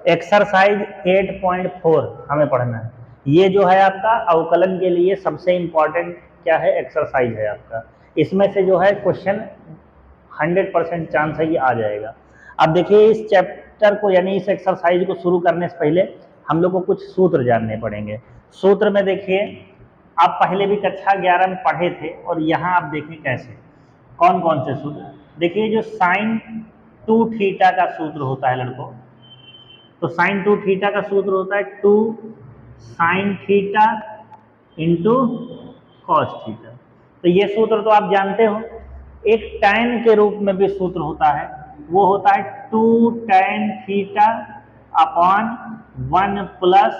Exercise 8.4 हमें पढ़ना है। ये जो है आपका अवकलन के लिए सबसे इंपॉर्टेंट क्या है, एक्सरसाइज है आपका। इसमें से जो है क्वेश्चन 100% चांस है कि आ जाएगा। अब देखिए इस चैप्टर को यानी इस एक्सरसाइज को शुरू करने से पहले हम लोग को कुछ सूत्र जानने पड़ेंगे। सूत्र में देखिए आप पहले भी कक्षा 11 में पढ़े थे और यहाँ आप देखिए कैसे कौन कौन से सूत्र। देखिए जो साइन 2 थीटा का सूत्र होता है लड़कों, तो साइन 2 थीटा का सूत्र होता है 2 sine theta into cos theta. तो ये सूत्र तो आप जानते हो। एक टैन के रूप में भी सूत्र होता है, वो होता है 2 tan theta upon 1 plus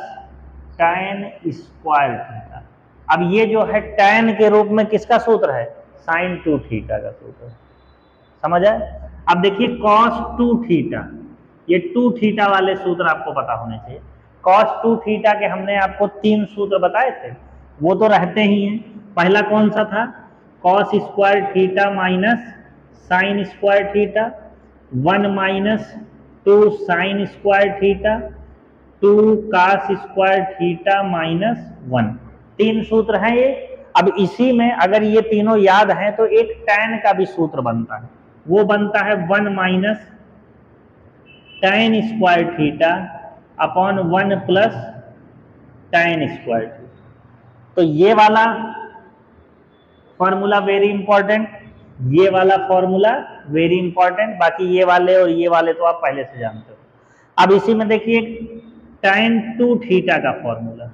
tan square theta. अब ये जो है टैन के रूप में किसका सूत्र है, साइन 2 थीटा का सूत्र। समझ आए। अब देखिए कॉस 2 थीटा, ये 2 थीटा वाले सूत्र आपको पता होने चाहिए। कॉस 2 थीटा के हमने आपको 3 सूत्र बताए थे, वो तो रहते ही हैं। पहला कौन सा था, cos square theta minus sine square theta, 1 minus 2 sine square theta, 2 cos square theta minus 1। 3 सूत्र हैं ये। अब इसी में अगर ये तीनों याद हैं तो एक टैन का भी सूत्र बनता है, वो बनता है 1 minus tan square theta upon 1 plus tan square theta. तो ये वाला फॉर्मूला वेरी इंपॉर्टेंट, ये वाला फॉर्मूला वेरी इंपॉर्टेंट, बाकी ये वाले और ये वाले तो आप पहले से जानते हो। अब इसी में देखिए टैन 2 थीटा का फॉर्मूला।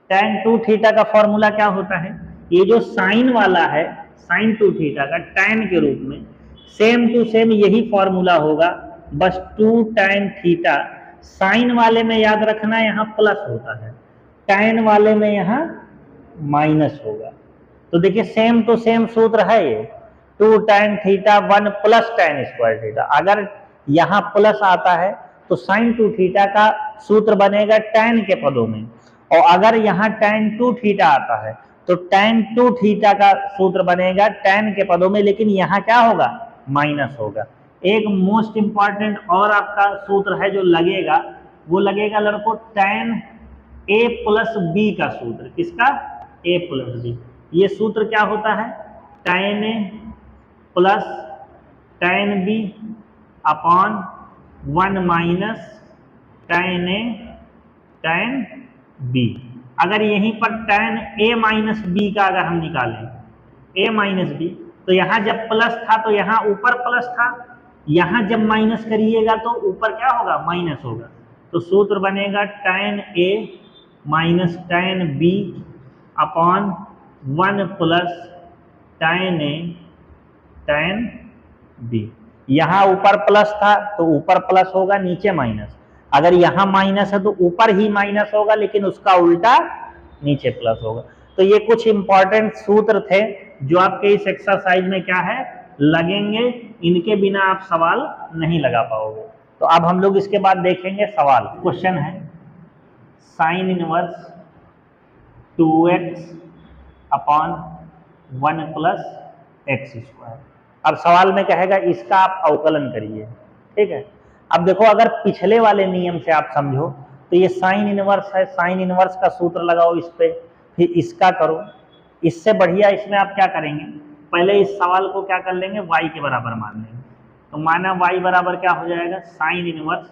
टैन 2 थीटा का फॉर्मूला क्या होता है, ये जो साइन वाला है साइन 2 थीटा का टैन के रूप में सेम टू सेम यही फॉर्मूला होगा, बस 2 टैन थीटा। साइन वाले में याद रखना यहाँ प्लस होता है, टैन वाले में यहाँ माइनस होगा। तो देखिए सेम टू सेम सूत्र है ये, 2 tan theta 1 plus tan square theta. अगर यहाँ प्लस आता है तो साइन 2 थीटा का सूत्र बनेगा टैन के पदों में, और अगर यहाँ टैन 2 थीटा आता है तो टैन 2 थीटा का सूत्र बनेगा टैन के पदों में, लेकिन यहाँ क्या होगा, माइनस होगा। एक मोस्ट इंपॉर्टेंट और आपका सूत्र है जो लगेगा, वो लगेगा लड़कों टैन ए प्लस बी का सूत्र। किसका, ए प्लस बी। ये सूत्र क्या होता है, tan A plus tan B upon 1 minus tan A tan B. अगर यहीं पर टैन ए माइनस बी का अगर हम निकालें, ए माइनस बी, तो यहाँ जब प्लस था तो यहाँ ऊपर प्लस था, यहाँ जब माइनस करिएगा तो ऊपर क्या होगा, माइनस होगा। तो सूत्र बनेगा tan A minus tan B upon 1 plus tan A tan B. यहाँ ऊपर प्लस था तो ऊपर प्लस होगा, नीचे माइनस। अगर यहाँ माइनस है तो ऊपर ही माइनस होगा, लेकिन उसका उल्टा नीचे प्लस होगा। तो ये कुछ इंपॉर्टेंट सूत्र थे जो आपके इस एक्सरसाइज में क्या है, लगेंगे। इनके बिना आप सवाल नहीं लगा पाओगे। तो अब हम लोग इसके बाद देखेंगे सवाल। क्वेश्चन है sine inverse 2x upon 1 plus x square. अब सवाल में कहेगा इसका आप अवकलन करिए, ठीक है। अब देखो अगर पिछले वाले नियम से आप समझो तो ये साइन इनवर्स है, साइन इनवर्स का सूत्र लगाओ इस पे, फिर इसका करो। इससे बढ़िया इसमें आप क्या करेंगे, पहले इस सवाल को क्या कर लेंगे, y के बराबर मान लेंगे। तो माना y बराबर क्या हो जाएगा, sine inverse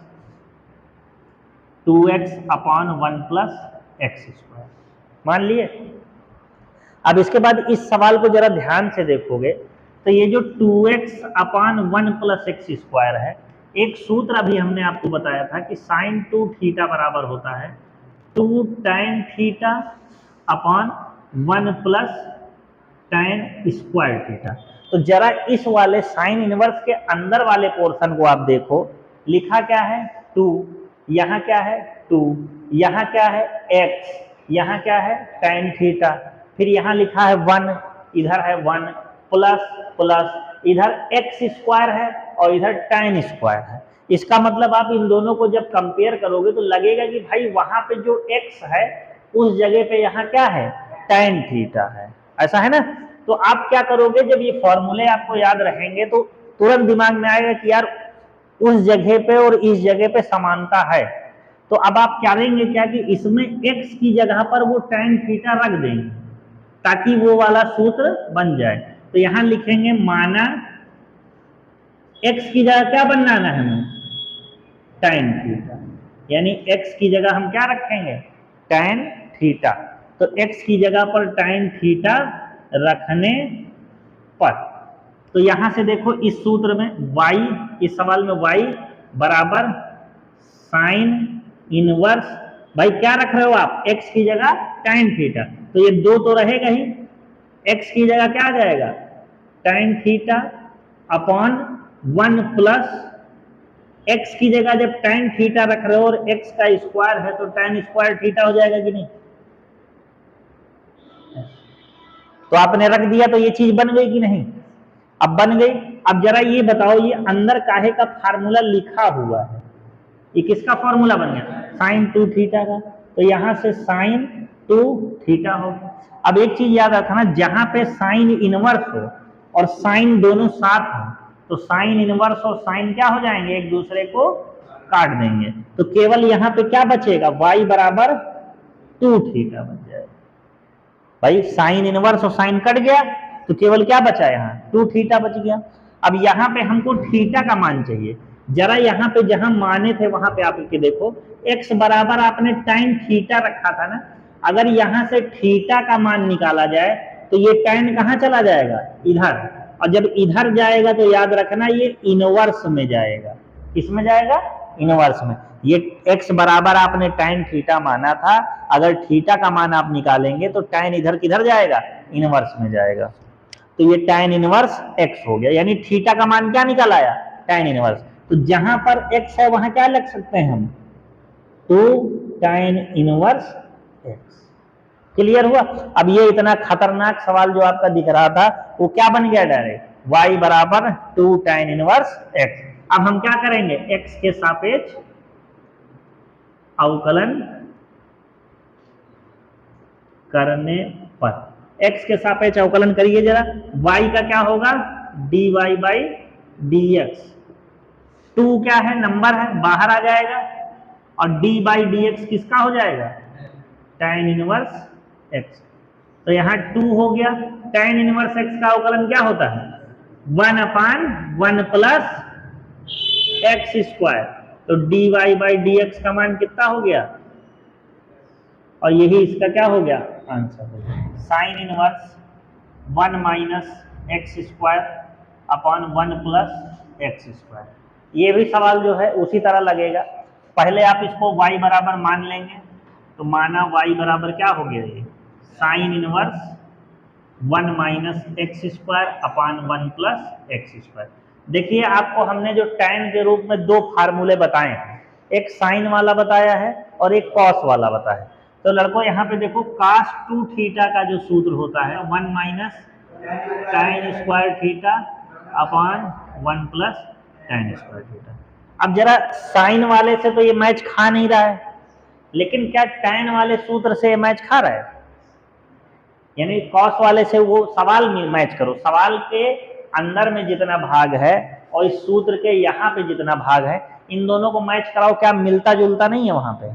2x upon 1 plus x square मान लिए। अब इसके बाद इस सवाल को जरा ध्यान से देखोगे तो ये जो 2x upon 1 plus x square है, एक सूत्र अभी हमने आपको बताया था कि साइन 2 थीटा बराबर होता है 2 tan theta upon 1 plus tan square theta. तो जरा इस वाले साइन इनवर्स के अंदर वाले पोर्शन को आप देखो, लिखा क्या है 2, यहाँ क्या है 2, यहाँ क्या है x, यहाँ क्या है टैन थीटा, फिर यहाँ लिखा है 1, इधर है 1 प्लस प्लस, इधर एक्स स्क्वायर है और इधर टैन स्क्वायर है। इसका मतलब आप इन दोनों को जब कंपेयर करोगे तो लगेगा कि भाई वहां पे जो x है उस जगह पे यहाँ क्या है, टैन थीटा है, ऐसा है ना। तो आप क्या करोगे, जब ये फॉर्मूले आपको याद रहेंगे तो तुरंत दिमाग में आएगा कि यार उस जगह पे और इस जगह पे समानता है। तो अब आप क्या देंगे क्या कि इसमें x की जगह पर वो tan थीटा रख देंगे ताकि वो वाला सूत्र बन जाए। तो यहां लिखेंगे माना x की जगह क्या बनाना है हमें, tan थीटा, यानी x की जगह हम क्या रखेंगे, tan थीटा। तो x की जगह पर tan थीटा रखने पर, तो यहां से देखो इस सूत्र में y, इस सवाल में y बराबर साइन इनवर्स, भाई क्या रख रहे हो आप, x की जगह tan थीटा, तो ये 2 तो रहेगा ही, x की जगह क्या आ जाएगा tan theta upon 1 plus x की जगह जब tan थीटा रख रहे हो और x का स्क्वायर है तो tan स्क्वायर थीटा हो जाएगा कि नहीं। तो आपने रख दिया तो ये चीज बन गई कि नहीं, अब बन गई। अब जरा ये बताओ ये अंदर काहे का फार्मूला लिखा हुआ है, ये किसका फार्मूला बन गया, साइन 2 थीटा का, तो यहां से साइन 2 थीटा हो। अब एक चीज याद रखना, जहां पे साइन इनवर्स हो और साइन दोनों साथ हो तो साइन इनवर्स और साइन क्या हो जाएंगे, एक दूसरे को काट देंगे, तो केवल यहां पे क्या बचेगा, y बराबर 2 थीटा बन जाएगा। भाई साइन इनवर्स और साइन कट गया तो केवल क्या बचा, यहाँ 2 थीटा बच गया। अब यहाँ पे हमको थीटा का मान चाहिए, जरा यहाँ पे जहां माने थे वहां पे आप देखो x बराबर आपने tan थीटा रखा था ना, अगर यहां से थीटा का मान निकाला जाए तो ये tan कहां चला जाएगा, इधर, और जब इधर जाएगा तो याद रखना ये इनवर्स में जाएगा, किसमें जाएगा, इनवर्स में। ये x बराबर आपने tan थीटा माना था, अगर थीटा का मान आप निकालेंगे तो tan इधर किधर जाएगा, इनवर्स में जाएगा, तो ये tan इनवर्स x हो गया, यानी थीटा का मान क्या निकल आया, tan इनवर्स। तो जहां पर x है वहां क्या लग सकते हैं हम, तो tan इनवर्स x। क्लियर हुआ। अब ये इतना खतरनाक सवाल जो आपका दिख रहा था वो क्या बन गया डायरेक्ट, y बराबर 2 tan इनवर्स x। अब हम क्या करेंगे, x के सापेक्ष अवकलन करने पर, x के सापेक्ष अवकलन करिए जरा, y का क्या होगा, dy बाई dx, 2 क्या है, नंबर है बाहर आ जाएगा, और d बाई dx किसका हो जाएगा, tan इनवर्स x। तो यहाँ 2 हो गया, tan इनवर्स x का अवकलन क्या होता है, 1/1 प्लस एक्स स्क्वायर, तो dy बाई dx का मान कितना हो गया, और यही इसका क्या हो गया, आंसर हो गया, sine inverse 1 minus x square upon 1 plus x square. ये भी सवाल जो है उसी तरह लगेगा, पहले आप इसको y बराबर मान लेंगे, तो माना y बराबर क्या हो गया, ये sine inverse 1 minus x square upon 1 plus x square. देखिए आपको हमने जो tan के रूप में 2 फार्मूले बताए हैं, एक साइन वाला बताया है और एक कॉस वाला बताया है। तो लड़कों यहाँ पे देखो cos 2 थीटा का जो सूत्र होता है 1 minus tan square theta upon 1 plus tan square theta. अब जरा साइन वाले से तो ये मैच खा नहीं रहा है, लेकिन क्या tan वाले सूत्र से मैच खा रहा है, यानी कॉस वाले से वो सवाल में मैच करो, सवाल के अंदर में जितना भाग है और इस सूत्र के यहाँ पे जितना भाग है इन दोनों को मैच कराओ, क्या मिलता जुलता नहीं है वहां पे,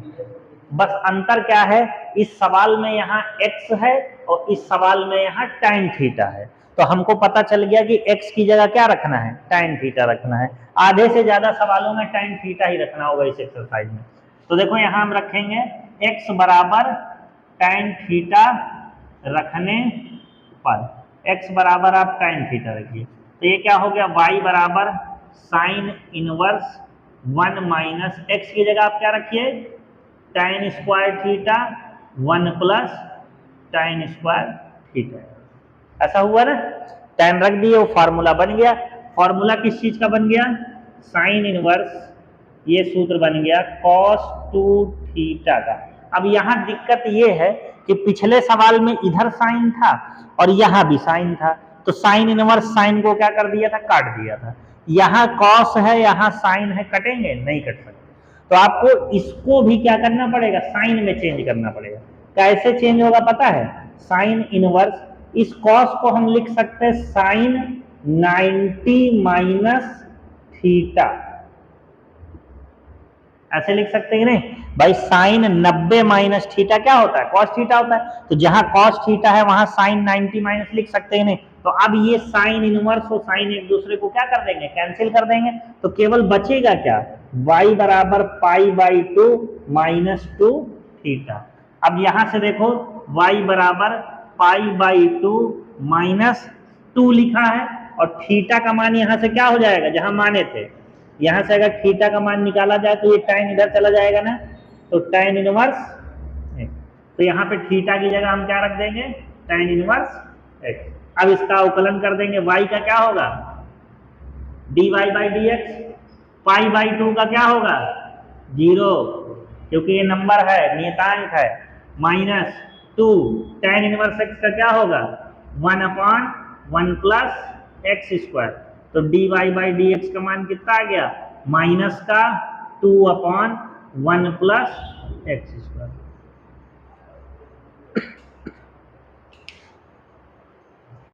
बस अंतर क्या है, इस सवाल में यहाँ x है और इस सवाल में यहाँ tan थीटा है। तो हमको पता चल गया कि x की जगह क्या रखना है, tan थीटा रखना है। आधे से ज्यादा सवालों में tan थीटा ही रखना होगा इस एक्सरसाइज में। तो देखो यहाँ हम रखेंगे x बराबर tan थीटा रखने पर, x बराबर आप tan थीटा रखिए, तो ये क्या हो गया, y बराबर साइन इनवर्स 1 माइनस एक्स की जगह आप क्या रखिए, tan square theta 1 plus tan square theta. ऐसा हुआ ना, tan रख दिए, वो फार्मूला बन गया। फार्मूला किस चीज का बन गया, साइन इनवर्स, ये सूत्र बन गया cos 2 थीटा का। अब यहाँ दिक्कत ये है कि पिछले सवाल में इधर साइन था और यहाँ भी साइन था, तो साइन इनवर्स साइन को क्या कर दिया था, काट दिया था। यहाँ कॉस है यहाँ साइन है, कटेंगे नहीं कट सकते, तो आपको इसको भी क्या करना पड़ेगा, साइन में चेंज करना पड़ेगा। कैसे चेंज होगा पता है, साइन इनवर्स, इस कॉस को हम लिख सकते हैं साइन 90 माइनस थीटा, ऐसे लिख सकते हैं नहीं भाई, साइन 90 माइनस थीटा क्या होता है, कॉस थीटा होता है, तो जहां कॉस थीटा है वहां साइन 90 माइनस लिख सकते हैं नहीं। तो अब ये साइन इनवर्स और साइन एक दूसरे को क्या कर देंगे, कैंसिल कर देंगे, तो केवल बचेगा क्या, y बराबर पाई बाई 2 माइनस 2 थीटा। अब यहां से देखो y बराबर पाई बाई 2 माइनस 2 लिखा है, और थीटा का मान यहां से क्या हो जाएगा, जहां माने थे, यहां से अगर थीटा का मान निकाला जाए तो ये tan इधर चला जाएगा ना, तो tan इनवर्स x। तो यहाँ पे थीटा की जगह हम क्या रख देंगे, tan इनवर्स x। अब इसका अवकलन कर देंगे, y का क्या होगा dy by D x, pi by 2 का क्या होगा 0, क्योंकि ये नंबर है, नियतांक है, माइनस 2 tan इनवर्स x का क्या होगा 1/1 प्लस एक्स स्क्वायर। तो dy बाई डी एक्स का मान कितना आ गया, माइनस का 2/1 प्लस एक्स स्क्वायर।